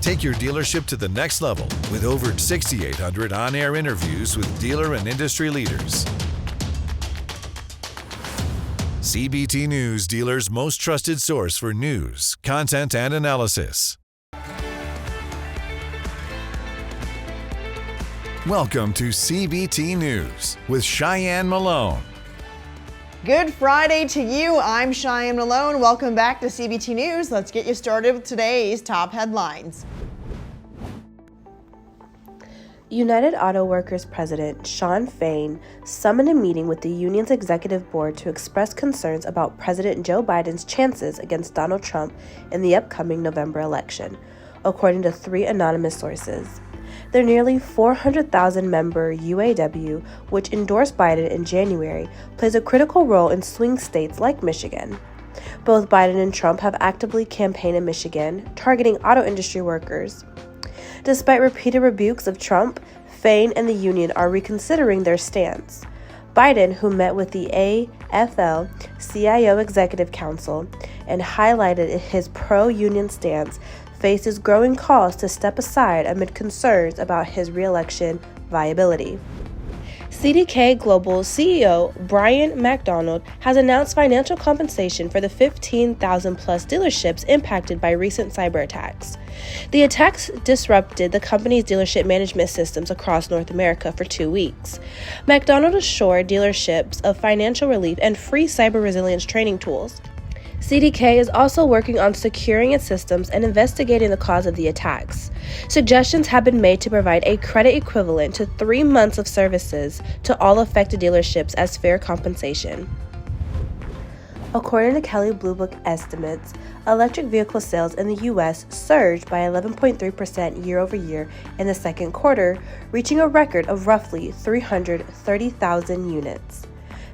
Take your dealership to the next level with over 6,800 on-air interviews with dealer and industry leaders. CBT News, dealers' most trusted source for news, content, and analysis. Welcome to CBT News with Cheyenne Malone. Good Friday to you. I'm Cheyenne Malone. Welcome back to CBT News. Let's get you started with today's top headlines. United Auto Workers President Shawn Fain summoned a meeting with the union's executive board to express concerns about President Joe Biden's chances against Donald Trump in the upcoming November election, according to 3 anonymous sources. Their nearly 400,000-member UAW, which endorsed Biden in January, plays a critical role in swing states like Michigan. Both Biden and Trump have actively campaigned in Michigan, targeting auto industry workers. Despite repeated rebukes of Trump, Fain and the union are reconsidering their stance. Biden, who met with the AFL-CIO Executive Council and highlighted his pro-union stance, faces growing calls to step aside amid concerns about his re-election viability. CDK Global CEO Brian McDonald has announced financial compensation for the 15,000-plus dealerships impacted by recent cyberattacks. The attacks disrupted the company's dealership management systems across North America for 2 weeks. McDonald assured dealerships of financial relief and free cyber resilience training tools. CDK is also working on securing its systems and investigating the cause of the attacks. Suggestions have been made to provide a credit equivalent to 3 months of services to all affected dealerships as fair compensation. According to Kelley Blue Book estimates, electric vehicle sales in the U.S. surged by 11.3% year over year in the second quarter, reaching a record of roughly 330,000 units.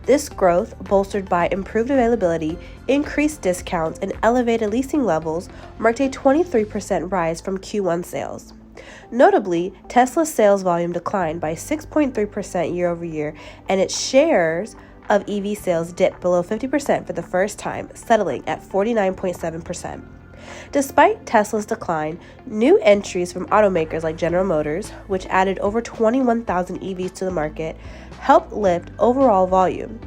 This growth, bolstered by improved availability, increased discounts, and elevated leasing levels, marked a 23% rise from Q1 sales. Notably, Tesla's sales volume declined by 6.3% year over year, and its shares of EV sales dipped below 50% for the first time, settling at 49.7%. Despite Tesla's decline, new entries from automakers like General Motors, which added over 21,000 EVs to the market, helped lift overall volume.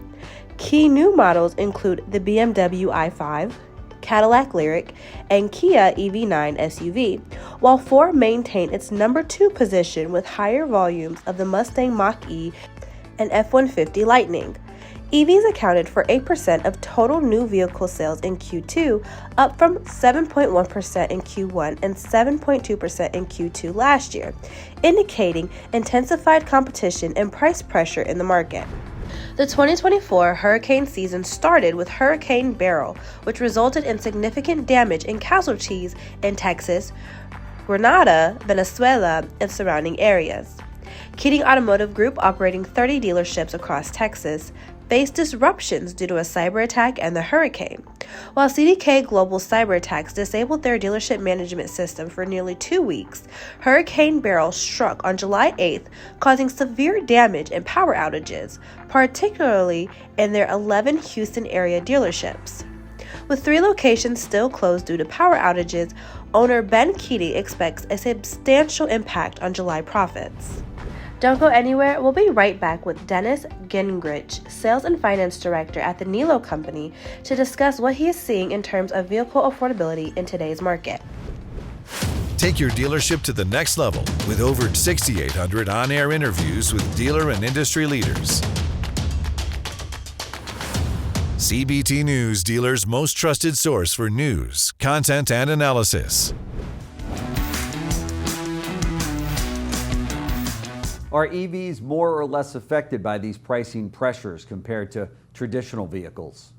Key new models include the BMW i5, Cadillac Lyriq, and Kia EV9 SUV, while Ford maintained its number 2 position with higher volumes of the Mustang Mach-E and F-150 Lightning. EVs accounted for 8% of total new vehicle sales in Q2, up from 7.1% in Q1 and 7.2% in Q2 last year, indicating intensified competition and price pressure in the market. The 2024 hurricane season started with Hurricane Beryl, which resulted in significant damage and casualties in Texas, Grenada, Venezuela, and surrounding areas. Keating Automotive Group, operating 30 dealerships across Texas, faced disruptions due to a cyber attack and the hurricane. While CDK Global cyberattacks disabled their dealership management system for nearly 2 weeks, Hurricane Beryl struck on July 8th, causing severe damage and power outages, particularly in their 11 Houston area dealerships. With 3 locations still closed due to power outages, owner Ben Keating expects a substantial impact on July profits. Don't go anywhere. We'll be right back with Dennis Gingrich, Sales and Finance Director at the Nilo Company, to discuss what he is seeing in terms of vehicle affordability in today's market. Take your dealership to the next level with over 6,800 on-air interviews with dealer and industry leaders. CBT News, dealers' most trusted source for news, content, and analysis. Are EVs more or less affected by these pricing pressures compared to traditional vehicles?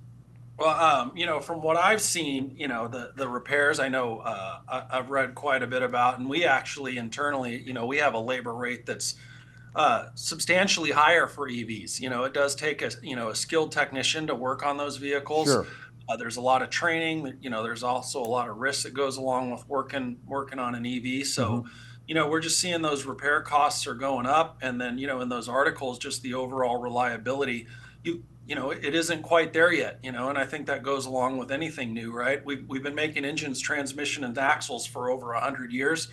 Well, from what I've seen, the repairs I know I've read quite a bit about, and we actually internally, we have a labor rate that's substantially higher for EVs. It does take a skilled technician to work on those vehicles. Sure. There's a lot of training. There's also a lot of risk that goes along with working on an EV. So. We're just seeing those repair costs are going up. And then, in those articles, just the overall reliability. it isn't quite there yet, and I think that goes along with anything new, right? We've been making engines, transmission, and axles for over 100 years.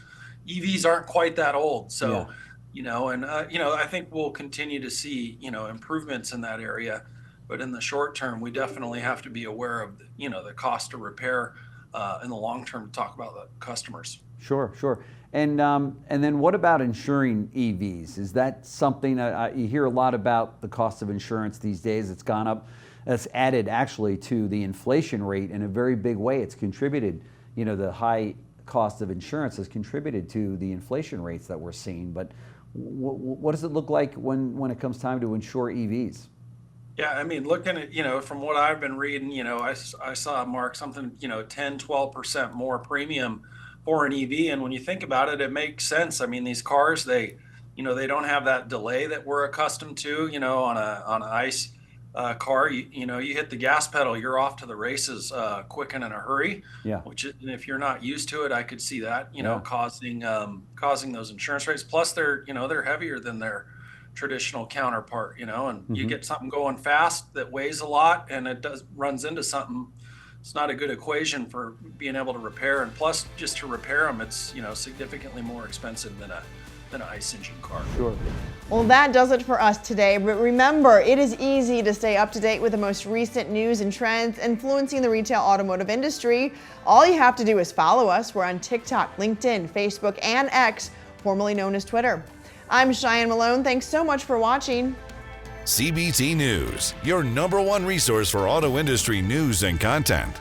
EVs aren't quite that old. So, I think we'll continue to see, improvements in that area. But in the short term, we definitely have to be aware of, the cost of repair in the long term to talk about the customers. Sure, sure. And then what about insuring EVs? Is that something you hear a lot about the cost of insurance these days? It's gone up. That's added actually to the inflation rate in a very big way. It's contributed, the high cost of insurance has contributed to the inflation rates that we're seeing. But what does it look like when it comes time to insure EVs? Yeah, I mean, looking at, from what I've been reading, I saw, Mark, something, 10, 12% more premium for an EV. And when you think about it, it makes sense. I mean, these cars, they don't have that delay that we're accustomed to, on an ICE car. You hit the gas pedal, you're off to the races quick and in a hurry. Yeah. Which, if you're not used to it, I could see that, causing those insurance rates. Plus, they're heavier than their traditional counterpart, and you get something going fast that weighs a lot, and it runs into something. It's not a good equation for being able to repair, and plus, just to repair them, it's significantly more expensive than an ICE engine car. Sure. Well, that does it for us today. But remember, it is easy to stay up to date with the most recent news and trends influencing the retail automotive industry. All you have to do is follow us. We're on TikTok, LinkedIn, Facebook, and X, formerly known as Twitter. I'm Cheyenne Malone. Thanks so much for watching. CBT News, your #1 resource for auto industry news and content.